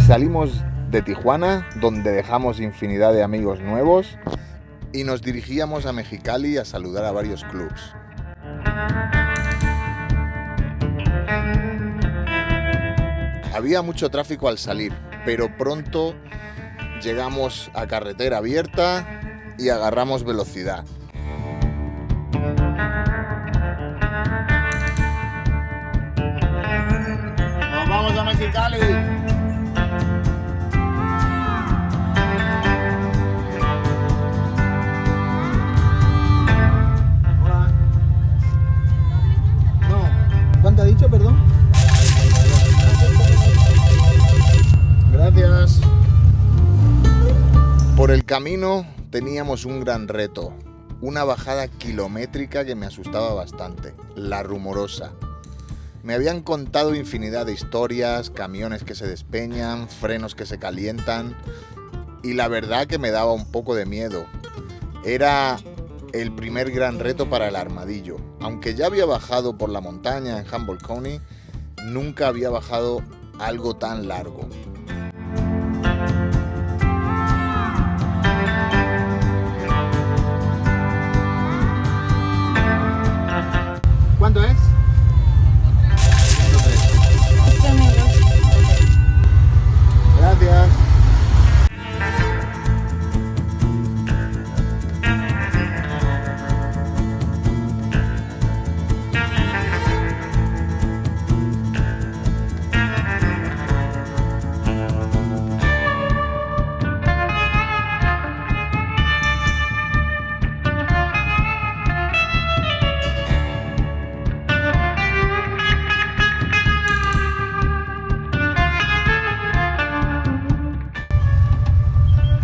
Salimos de Tijuana, donde dejamos infinidad de amigos nuevos, y nos dirigíamos a Mexicali a saludar a varios clubs. Había mucho tráfico al salir, pero pronto llegamos a carretera abierta y agarramos velocidad. ¡Nos vamos a Mexicali! Hola. No. ¿Cuánto ha dicho, perdón? Gracias. Por el camino teníamos un gran reto, una bajada kilométrica que me asustaba bastante, la Rumorosa. Me habían contado infinidad de historias, camiones que se despeñan, frenos que se calientan, y la verdad que me daba un poco de miedo. Era el primer gran reto para el Armadillo. Aunque ya había bajado por la montaña en Humboldt County, nunca había bajado algo tan largo. ¿Cuánto es? 8 amigos. Gracias.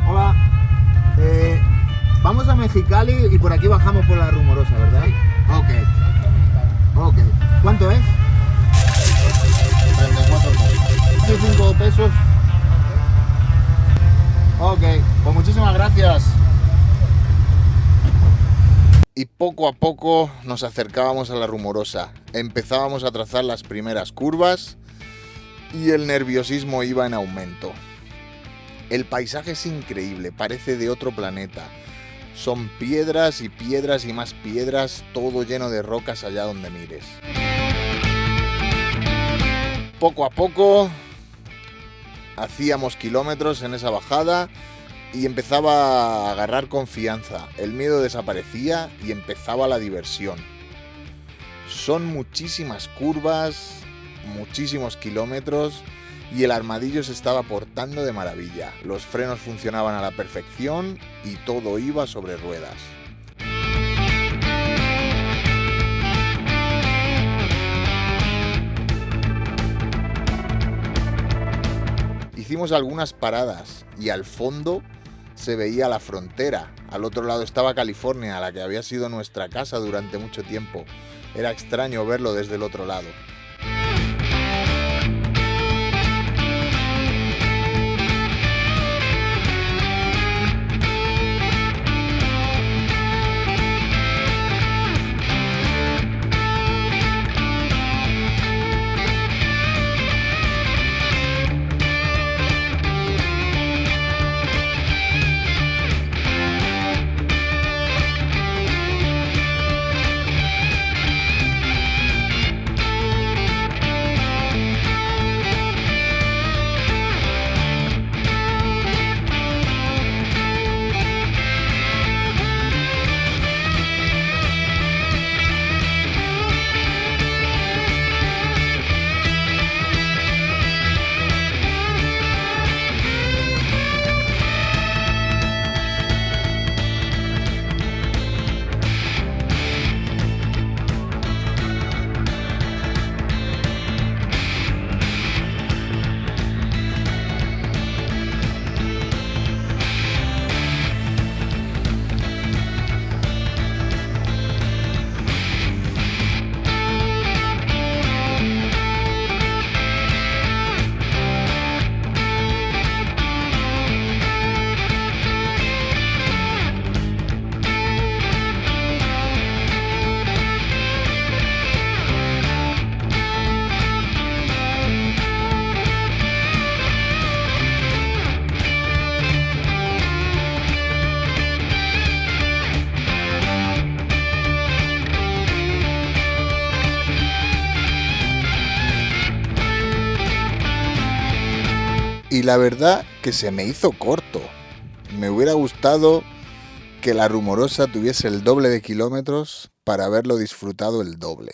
Hola. Vamos a Mexicali y por aquí bajamos por la Rumorosa, ¿verdad? Ok. ¿Cuánto es? 34 pesos. 25 pesos. Ok, pues muchísimas gracias. Y poco a poco nos acercábamos a la Rumorosa. Empezábamos a trazar las primeras curvas y el nerviosismo iba en aumento. El paisaje es increíble, parece de otro planeta. Son piedras y piedras y más piedras, todo lleno de rocas allá donde mires. Poco a poco hacíamos kilómetros en esa bajada y empezaba a agarrar confianza. El miedo desaparecía y empezaba la diversión. Son muchísimas curvas, muchísimos kilómetros y el Armadillo se estaba portando de maravilla. Los frenos funcionaban a la perfección y todo iba sobre ruedas. Hicimos algunas paradas y al fondo se veía la frontera. Al otro lado estaba California, la que había sido nuestra casa durante mucho tiempo. Era extraño verlo desde el otro lado. Y la verdad que se me hizo corto. Me hubiera gustado que la Rumorosa tuviese el doble de kilómetros para haberlo disfrutado el doble.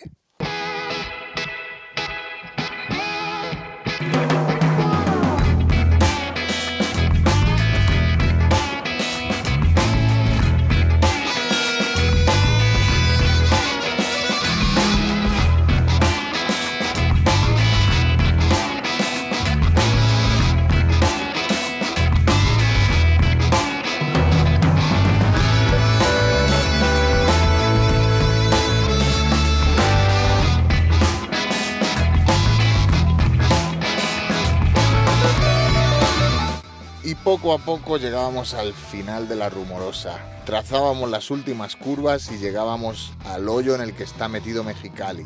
Y poco a poco llegábamos al final de la Rumorosa. Trazábamos las últimas curvas y llegábamos al hoyo en el que está metido Mexicali,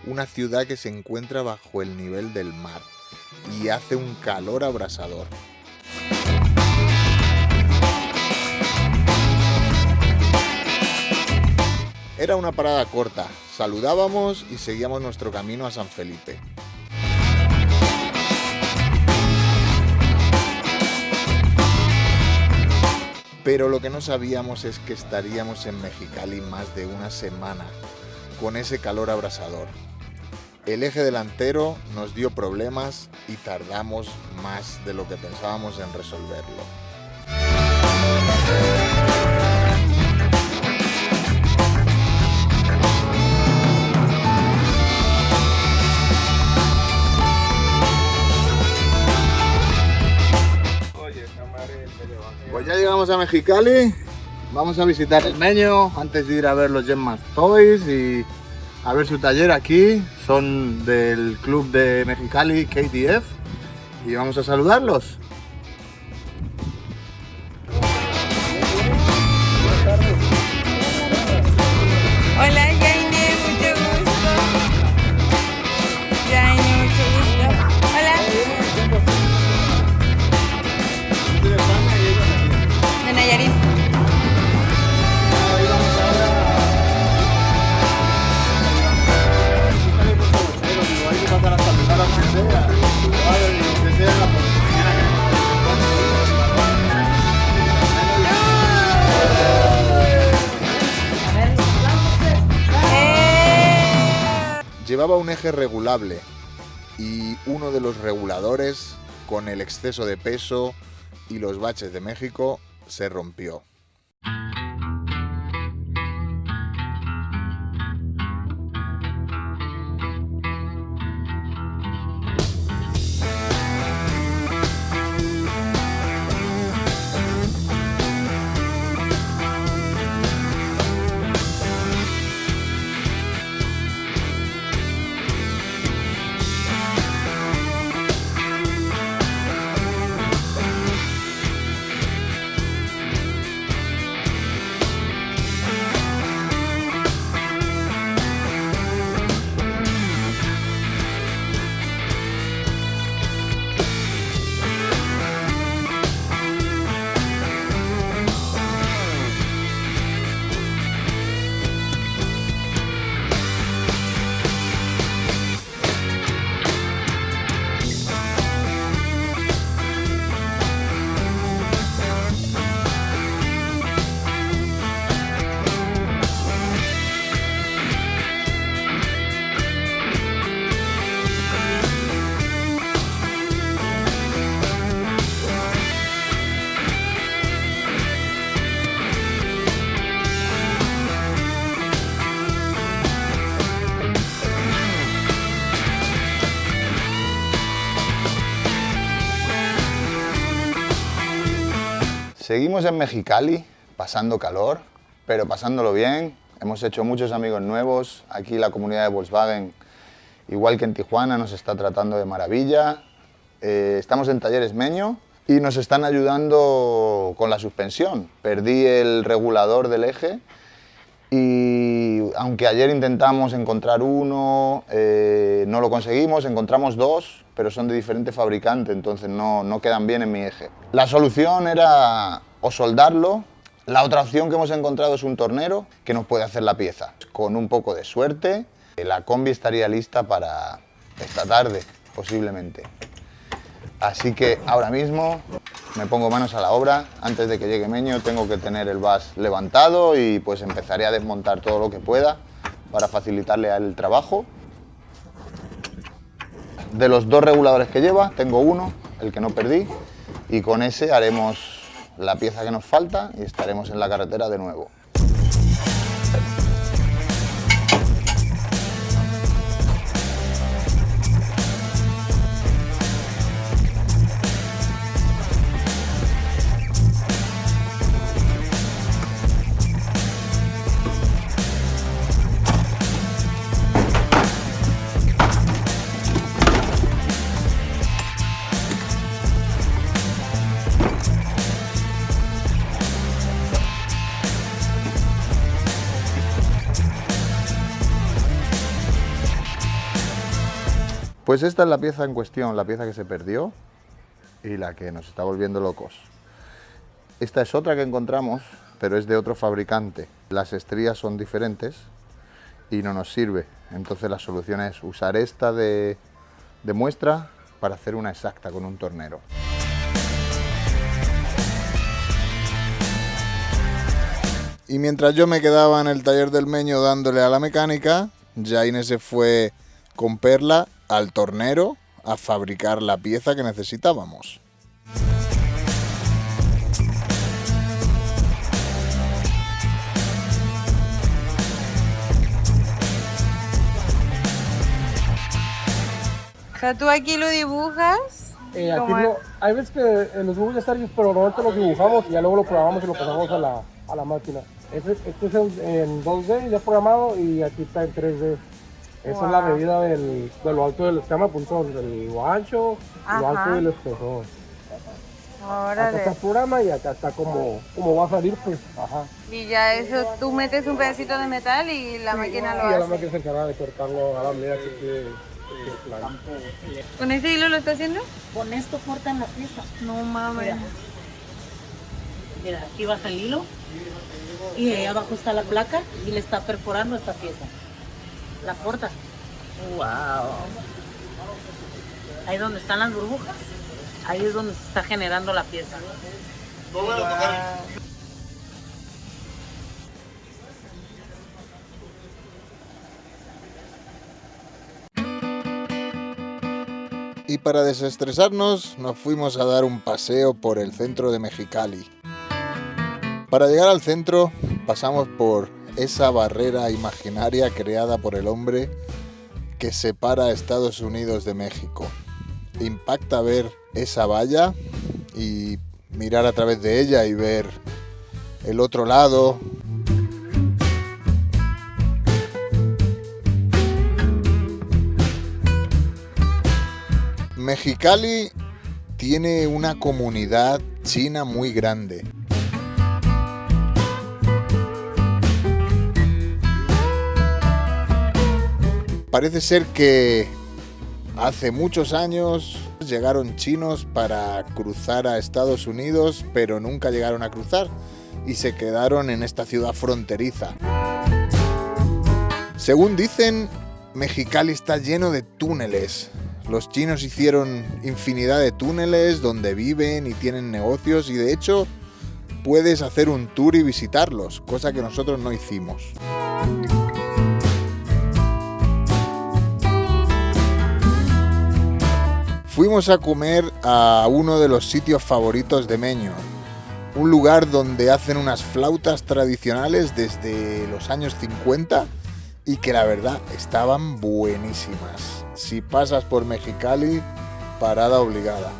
una ciudad que se encuentra bajo el nivel del mar y hace un calor abrasador. Era una parada corta, saludábamos y seguíamos nuestro camino a San Felipe. Pero lo que no sabíamos es que estaríamos en Mexicali más de una semana, con ese calor abrasador. El eje delantero nos dio problemas y tardamos más de lo que pensábamos en resolverlo. Pues ya llegamos a Mexicali, vamos a visitar el Meño antes de ir a ver los Genmas Toys y a ver su taller aquí. Son del club de Mexicali, KTF, y vamos a saludarlos. Hola, Jaime, mucho gusto. Jaime, mucho gusto. Hola. De Nayarit. Llevaba un eje regulable y uno de los reguladores, con el exceso de peso y los baches de México, se rompió. Seguimos en Mexicali, pasando calor, pero pasándolo bien. Hemos hecho muchos amigos nuevos. Aquí la comunidad de Volkswagen, igual que en Tijuana, nos está tratando de maravilla. Estamos en Talleres Meño y nos están ayudando con la suspensión. Perdí el regulador del eje y aunque ayer intentamos encontrar uno, no lo conseguimos, encontramos dos, pero son de diferente fabricante, entonces no quedan bien en mi eje. La solución era o soldarlo. La otra opción que hemos encontrado es un tornero que nos puede hacer la pieza. Con un poco de suerte, la combi estaría lista para esta tarde, posiblemente. Así que ahora mismo me pongo manos a la obra. Antes de que llegue Meño tengo que tener el vas levantado y pues empezaré a desmontar todo lo que pueda para facilitarle el trabajo. De los 2 reguladores que lleva, tengo uno, el que no perdí, y con ese haremos la pieza que nos falta y estaremos en la carretera de nuevo. Pues esta es la pieza en cuestión, la pieza que se perdió y la que nos está volviendo locos. Esta es otra que encontramos, pero es de otro fabricante. Las estrías son diferentes y no nos sirve. Entonces la solución es usar esta de muestra para hacer una exacta con un tornero. Y mientras yo me quedaba en el taller del Meño dándole a la mecánica, Jaine se fue con Perla al tornero a fabricar la pieza que necesitábamos. O sea, tú aquí lo dibujas. Aquí ¿Cómo es? hay veces que en los dibujos ya están, pero normalmente los dibujamos y ya luego lo programamos y lo pasamos a la máquina. Este es en 2D ya programado y aquí está en 3D. Esa es la medida de lo alto del escama punzón, de lo ancho, lo Ajá. alto del espesor. Acá está Órale. el programa y acá está como va a salir, pues, ajá. Y ya eso, tú metes un pedacito de metal y la máquina lo Y ya la hace. máquina se encarga de cortarlo a la medida que quiere el plan. ¿Con ese hilo lo está haciendo? Con esto cortan la pieza. No mames. Mira, aquí baja el hilo y ahí abajo está la placa y le está perforando esta pieza. La corta. Wow. Ahí donde están las burbujas, ahí es donde se está generando la pieza. Y para desestresarnos nos fuimos a dar un paseo por el centro de Mexicali. Para llegar al centro pasamos por esa barrera imaginaria creada por el hombre que separa a Estados Unidos de México. Impacta ver esa valla y mirar a través de ella y ver el otro lado. Mexicali tiene una comunidad china muy grande. Parece ser que hace muchos años llegaron chinos para cruzar a Estados Unidos, pero nunca llegaron a cruzar y se quedaron en esta ciudad fronteriza. Según dicen, Mexicali está lleno de túneles. Los chinos hicieron infinidad de túneles donde viven y tienen negocios y de hecho puedes hacer un tour y visitarlos, cosa que nosotros no hicimos. Fuimos a comer a uno de los sitios favoritos de Meño, un lugar donde hacen unas flautas tradicionales desde los años 50 y que la verdad estaban buenísimas. Si pasas por Mexicali, parada obligada.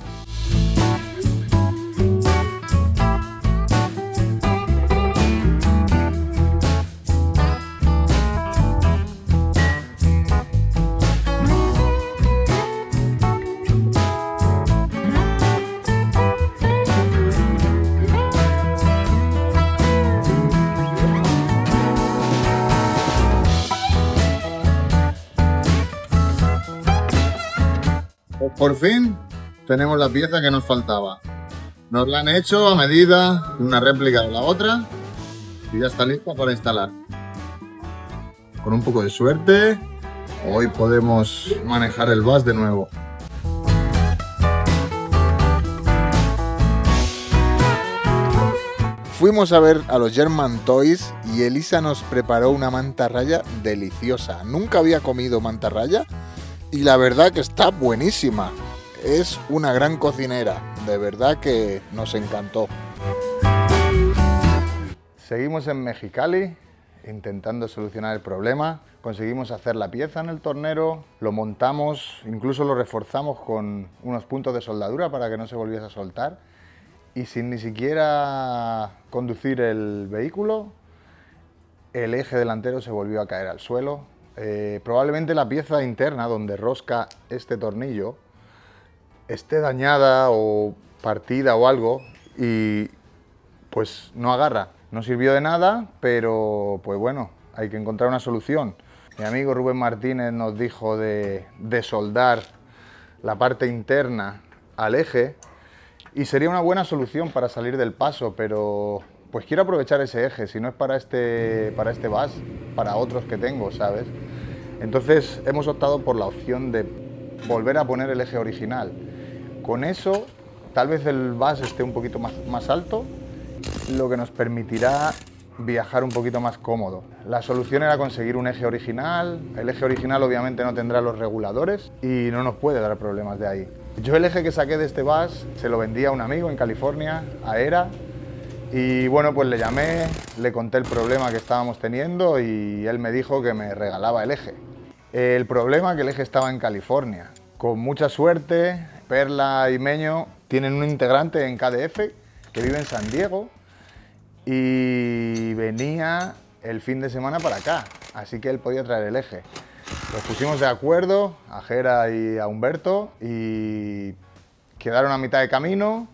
Por fin tenemos la pieza que nos faltaba. Nos la han hecho a medida, una réplica de la otra y ya está lista para instalar. Con un poco de suerte, hoy podemos manejar el vas de nuevo. Fuimos a ver a los German Toys y Elisa nos preparó una mantarraya deliciosa. Nunca había comido mantarraya y la verdad que está buenísima. Es una gran cocinera, de verdad que nos encantó. Seguimos en Mexicali intentando solucionar el problema. Conseguimos hacer la pieza en el tornero, lo montamos, incluso lo reforzamos con unos puntos de soldadura para que no se volviese a soltar. Y sin ni siquiera conducir el vehículo, el eje delantero se volvió a caer al suelo. Probablemente la pieza interna donde rosca este tornillo esté dañada o partida o algo y pues no agarra. No sirvió de nada, pero pues bueno, hay que encontrar una solución. Mi amigo Rubén Martínez nos dijo de soldar la parte interna al eje y sería una buena solución para salir del paso, pero pues quiero aprovechar ese eje, si no es para este bus, para otros que tengo, ¿sabes? Entonces hemos optado por la opción de volver a poner el eje original. Con eso, tal vez el bus esté un poquito más alto, lo que nos permitirá viajar un poquito más cómodo. La solución era conseguir un eje original. El eje original obviamente no tendrá los reguladores y no nos puede dar problemas de ahí. Yo el eje que saqué de este bus se lo vendí a un amigo en California, a Era, y bueno, pues le llamé, le conté el problema que estábamos teniendo y él me dijo que me regalaba el eje. El problema es que el eje estaba en California. Con mucha suerte, Perla y Meño tienen un integrante en KDF que vive en San Diego y venía el fin de semana para acá, así que él podía traer el eje. Nos pusimos de acuerdo, a Jera y a Humberto, y quedaron a mitad de camino.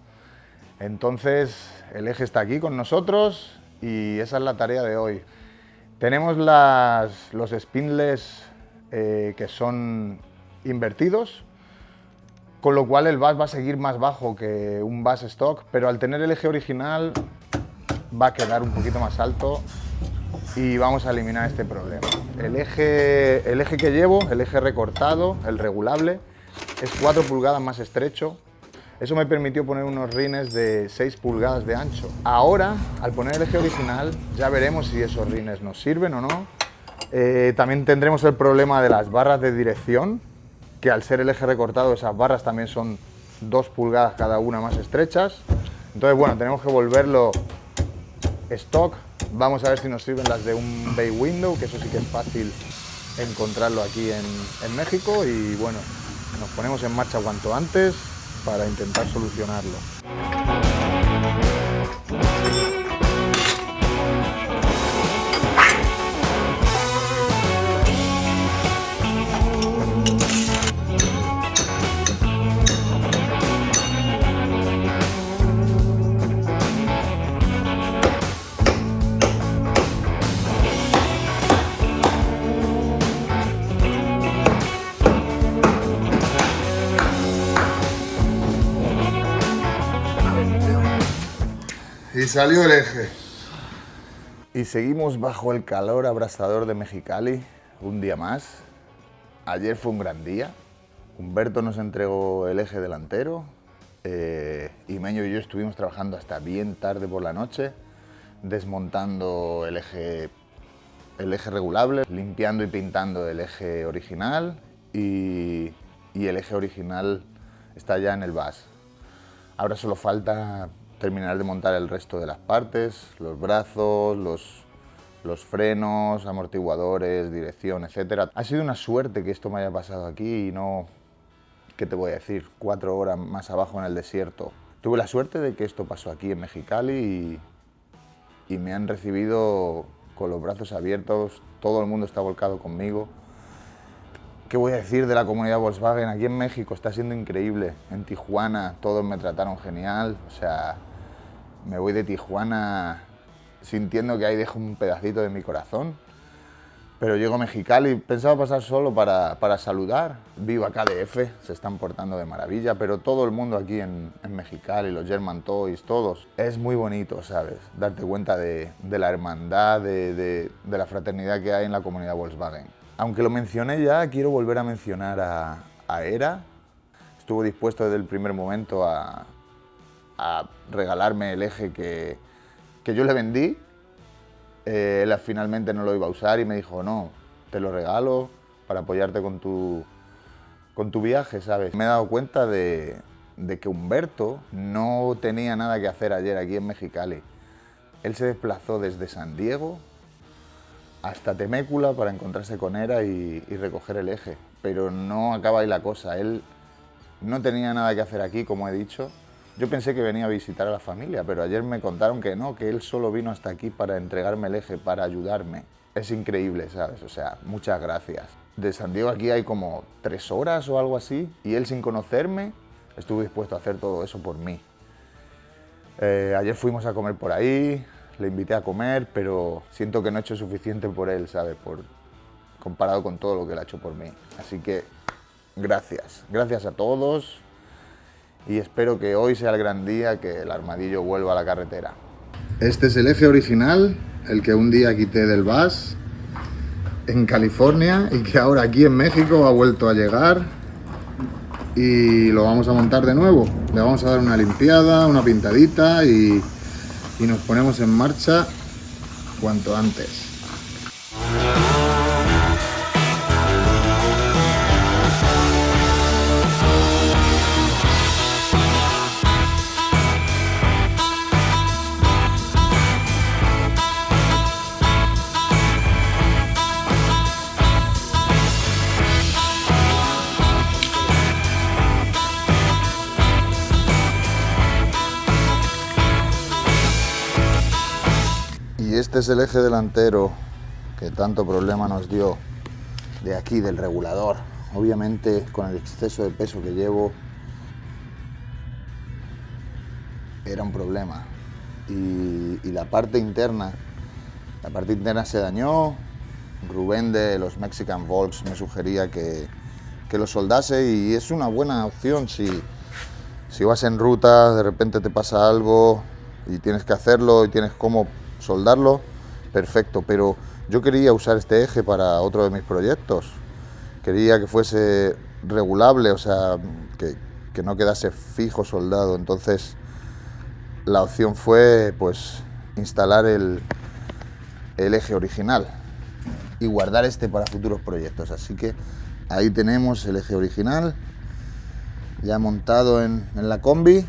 Entonces el eje está aquí con nosotros y esa es la tarea de hoy. Tenemos los spindles que son invertidos, con lo cual el bus va a seguir más bajo que un bus stock, pero al tener el eje original va a quedar un poquito más alto y vamos a eliminar este problema. El eje que llevo, el eje recortado, el regulable, es 4 pulgadas más estrecho. Eso me permitió poner unos rines de 6 pulgadas de ancho. Ahora, al poner el eje original, ya veremos si esos rines nos sirven o no. También tendremos el problema de las barras de dirección, que al ser el eje recortado, esas barras también son 2 pulgadas cada una más estrechas. Entonces, bueno, tenemos que volverlo stock. Vamos a ver si nos sirven las de un bay window, que eso sí que es fácil encontrarlo aquí en México, y bueno, nos ponemos en marcha cuanto antes para intentar solucionarlo. Y salió el eje. Y seguimos bajo el calor abrasador de Mexicali, un día más. Ayer fue un gran día. Humberto nos entregó el eje delantero. Y Meño y yo estuvimos trabajando hasta bien tarde por la noche, desmontando el eje regulable, limpiando y pintando el eje original, y el eje original está ya en el bus. Ahora solo falta terminar de montar el resto de las partes, los brazos, los frenos, amortiguadores, dirección, etc. Ha sido una suerte que esto me haya pasado aquí y no, ¿qué te voy a decir?, 4 horas más abajo en el desierto. Tuve la suerte de que esto pasó aquí en Mexicali y me han recibido con los brazos abiertos, todo el mundo está volcado conmigo. ¿Qué voy a decir de la comunidad Volkswagen? Aquí en México está siendo increíble. En Tijuana todos me trataron genial. O sea, me voy de Tijuana sintiendo que ahí dejo un pedacito de mi corazón. Pero llego a Mexicali, pensaba pasar solo para saludar. Viva KDF, se están portando de maravilla, pero todo el mundo aquí en Mexicali, los German Toys, todos. Es muy bonito, ¿sabes? Darte cuenta de la hermandad, de la fraternidad que hay en la comunidad Volkswagen. Aunque lo mencioné ya, quiero volver a mencionar a Era. Estuvo dispuesto desde el primer momento a regalarme el eje que que yo le vendí. Él finalmente no lo iba a usar y me dijo, no, te lo regalo para apoyarte con tu viaje, ¿sabes? Me he dado cuenta de que Humberto no tenía nada que hacer ayer aquí en Mexicali. Él se desplazó desde San Diego hasta Temécula para encontrarse con Hera y recoger el eje. Pero no acaba ahí la cosa. Él no tenía nada que hacer aquí, como he dicho. Yo pensé que venía a visitar a la familia, pero ayer me contaron que no, que él solo vino hasta aquí para entregarme el eje, para ayudarme. Es increíble, ¿sabes? O sea, muchas gracias. De San Diego aquí hay como 3 horas o algo así, y él sin conocerme estuvo dispuesto a hacer todo eso por mí. Ayer fuimos a comer por ahí, le invité a comer, pero siento que no he hecho suficiente por él, ¿sabes? Comparado con todo lo que él ha hecho por mí. Así que gracias, gracias a todos y espero que hoy sea el gran día que el Armadillo vuelva a la carretera. Este es el eje original, el que un día quité del bus en California y que ahora aquí en México ha vuelto a llegar y lo vamos a montar de nuevo. Le vamos a dar una limpiada, una pintadita y nos ponemos en marcha cuanto antes. Y este es el eje delantero que tanto problema nos dio de aquí, del regulador. Obviamente con el exceso de peso que llevo era un problema. Y la parte interna se dañó. Rubén de los Mexican Volks me sugería que lo soldase y es una buena opción si vas en ruta, de repente te pasa algo y tienes que hacerlo y tienes cómo soldarlo, perfecto, pero yo quería usar este eje para otro de mis proyectos. Quería que fuese regulable, o sea, que no quedase fijo soldado. Entonces la opción fue pues instalar el eje original y guardar este para futuros proyectos. Así que ahí tenemos el eje original ya montado en la combi,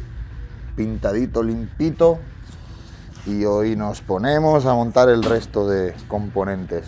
pintadito, limpito. Y hoy nos ponemos a montar el resto de componentes.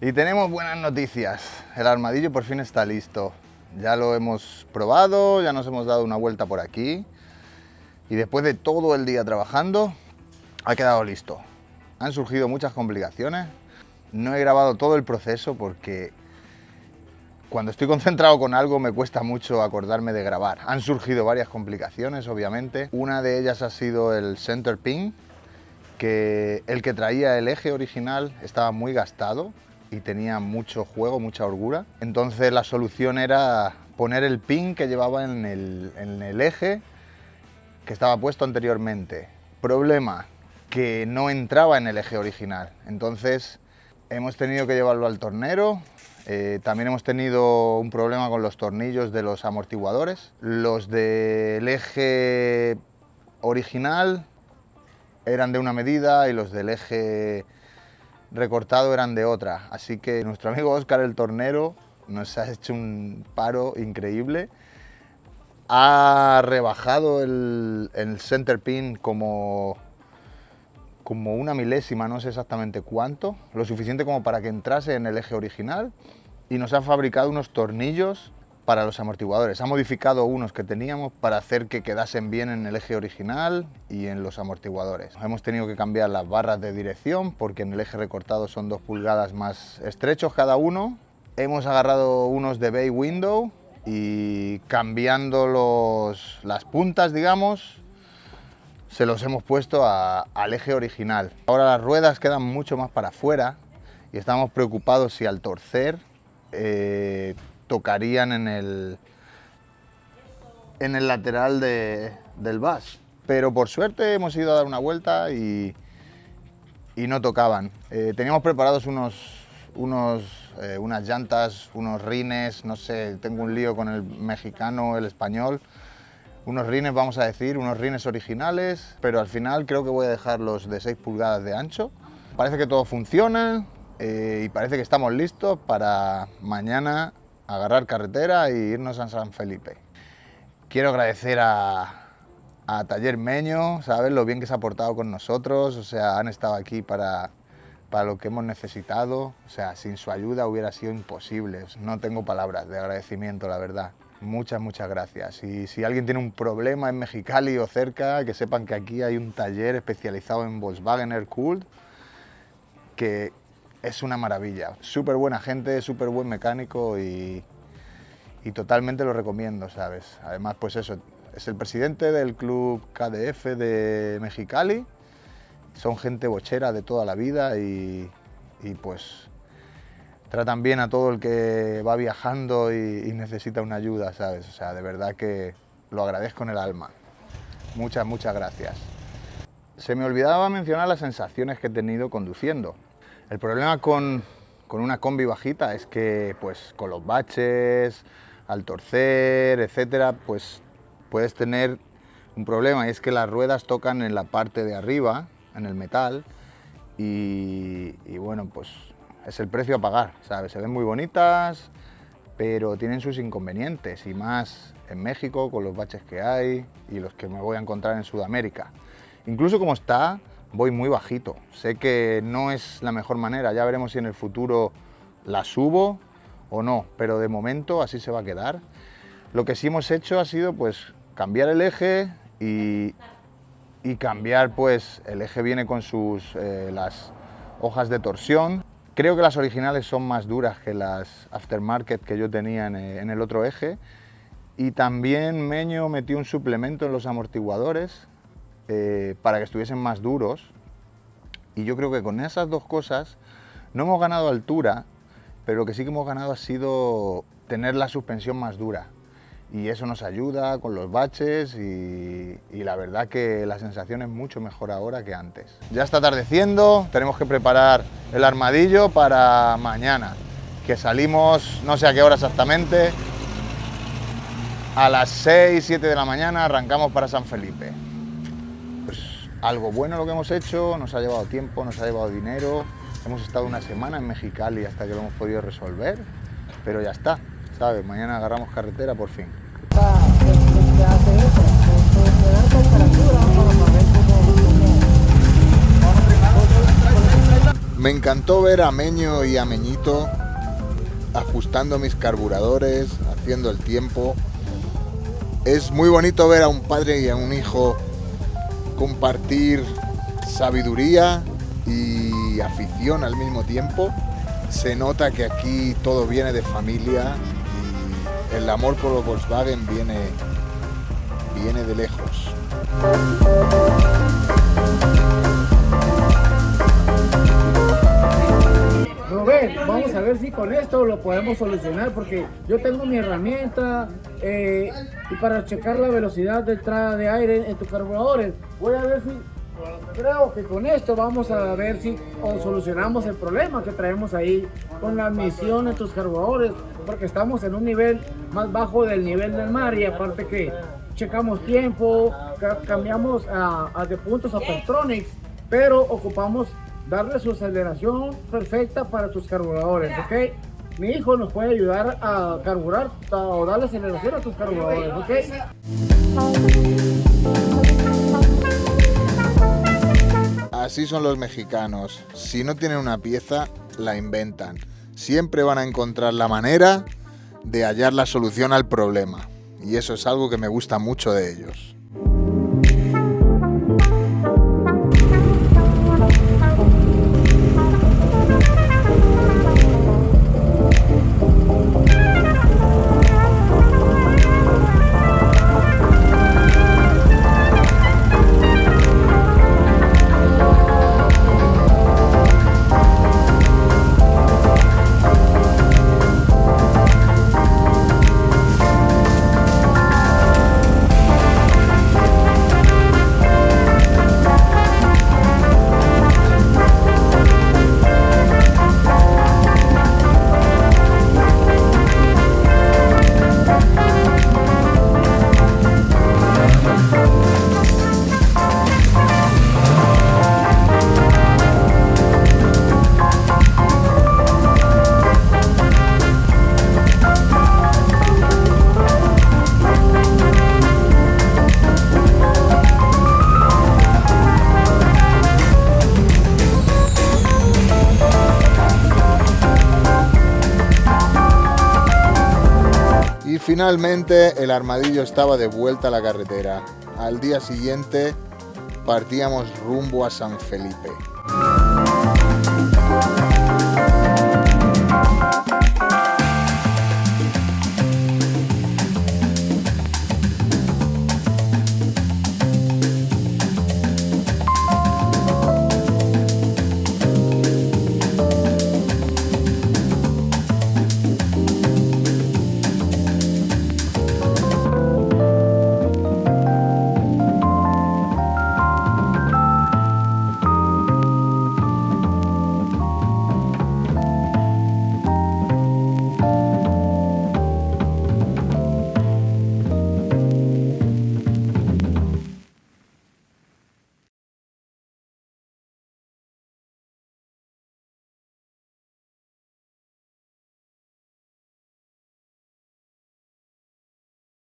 Y tenemos buenas noticias, el Armadillo por fin está listo. Ya lo hemos probado, ya nos hemos dado una vuelta por aquí y después de todo el día trabajando, ha quedado listo. Han surgido muchas complicaciones, no he grabado todo el proceso porque cuando estoy concentrado con algo me cuesta mucho acordarme de grabar. Han surgido varias complicaciones, obviamente. Una de ellas ha sido el center pin, que el que traía el eje original estaba muy gastado y tenía mucho juego, mucha holgura. Entonces la solución era poner el pin que llevaba en el eje que estaba puesto anteriormente. Problema, que no entraba en el eje original. Entonces hemos tenido que llevarlo al tornero. También hemos tenido un problema con los tornillos de los amortiguadores. Los del eje original eran de una medida y los del eje recortado eran de otra, así que nuestro amigo Óscar el tornero nos ha hecho un paro increíble. Ha rebajado el center pin como una milésima, no sé exactamente cuánto, lo suficiente como para que entrase en el eje original y nos ha fabricado unos tornillos para los amortiguadores. Ha modificado unos que teníamos para hacer que quedasen bien en el eje original y en los amortiguadores. Hemos tenido que cambiar las barras de dirección porque en el eje recortado son 2 pulgadas más estrechos cada uno. Hemos agarrado unos de bay window y cambiando las puntas, digamos, se los hemos puesto al eje original. Ahora las ruedas quedan mucho más para afuera y estamos preocupados si al torcer tocarían en el lateral del bus. Pero por suerte hemos ido a dar una vuelta y no tocaban. Teníamos preparados unas llantas, unos rines, no sé, tengo un lío con el mexicano, el español. Unos rines, vamos a decir, unos rines originales, pero al final creo que voy a dejar los de 6 pulgadas de ancho. Parece que todo funciona y parece que estamos listos para mañana agarrar carretera e irnos a San Felipe. Quiero agradecer a Taller Meño, ¿sabes? Lo bien que se ha portado con nosotros, o sea, han estado aquí para lo que hemos necesitado, o sea, sin su ayuda hubiera sido imposible. No tengo palabras de agradecimiento, la verdad. Muchas gracias. Y si alguien tiene un problema en Mexicali o cerca, que sepan que aquí hay un taller especializado en Volkswagen Air-Cooled, que es una maravilla. Súper buena gente, súper buen mecánico y totalmente lo recomiendo, ¿sabes? Además, pues eso, es el presidente del club KDF de Mexicali. Son gente bochera de toda la vida y pues tratan bien a todo el que va viajando y necesita una ayuda, ¿sabes? O sea, de verdad que lo agradezco en el alma. Muchas gracias. Se me olvidaba mencionar las sensaciones que he tenido conduciendo. El problema con una combi bajita es que, pues, con los baches, al torcer, etcétera, pues puedes tener un problema y es que las ruedas tocan en la parte de arriba, en el metal, y bueno, pues es el precio a pagar, ¿sabes? Se ven muy bonitas, pero tienen sus inconvenientes, y más en México con los baches que hay y los que me voy a encontrar en Sudamérica. Incluso como está, voy muy bajito. Sé que no es la mejor manera, ya veremos si en el futuro la subo o no, pero de momento así se va a quedar. Lo que sí hemos hecho ha sido pues cambiar el eje y cambiar, pues el eje viene con las hojas de torsión. Creo que las originales son más duras que las aftermarket que yo tenía en el otro eje, y también Meño metió un suplemento en los amortiguadores para que estuviesen más duros, y yo creo que con esas dos cosas no hemos ganado altura, pero lo que sí que hemos ganado ha sido tener la suspensión más dura, y eso nos ayuda con los baches y la verdad que la sensación es mucho mejor ahora que antes. Ya está atardeciendo, tenemos que preparar el armadillo para mañana, que salimos no sé a qué hora exactamente, a las 6, 7 de la mañana arrancamos para San Felipe. Pues algo bueno lo que hemos hecho, nos ha llevado tiempo, nos ha llevado dinero, hemos estado una semana en Mexicali hasta que lo hemos podido resolver, pero ya está, ¿sabes? Mañana agarramos carretera por fin. Me encantó ver a Meño y a Meñito ajustando mis carburadores, haciendo el tiempo. Es muy bonito ver a un padre y a un hijo compartir sabiduría y afición al mismo tiempo. Se nota que aquí todo viene de familia y el amor por los Volkswagen viene de lejos. Rubén, vamos a ver si con esto lo podemos solucionar, porque yo tengo mi herramienta y para checar la velocidad de entrada de aire en tus carburadores, voy a ver si, creo que con esto vamos a ver si solucionamos el problema que traemos ahí con la emisión de tus carburadores, porque estamos en un nivel más bajo del nivel del mar, y aparte que checamos tiempo, cambiamos de puntos a Pertronics, pero ocupamos darle su aceleración perfecta para tus carburadores, ¿ok? Mi hijo nos puede ayudar a carburar o darle aceleración a tus carburadores, ¿ok? Así son los mexicanos. Si no tienen una pieza, la inventan. Siempre van a encontrar la manera de hallar la solución al problema, y eso es algo que me gusta mucho de ellos. Y finalmente el armadillo estaba de vuelta a la carretera. Al día siguiente partíamos rumbo a San Felipe.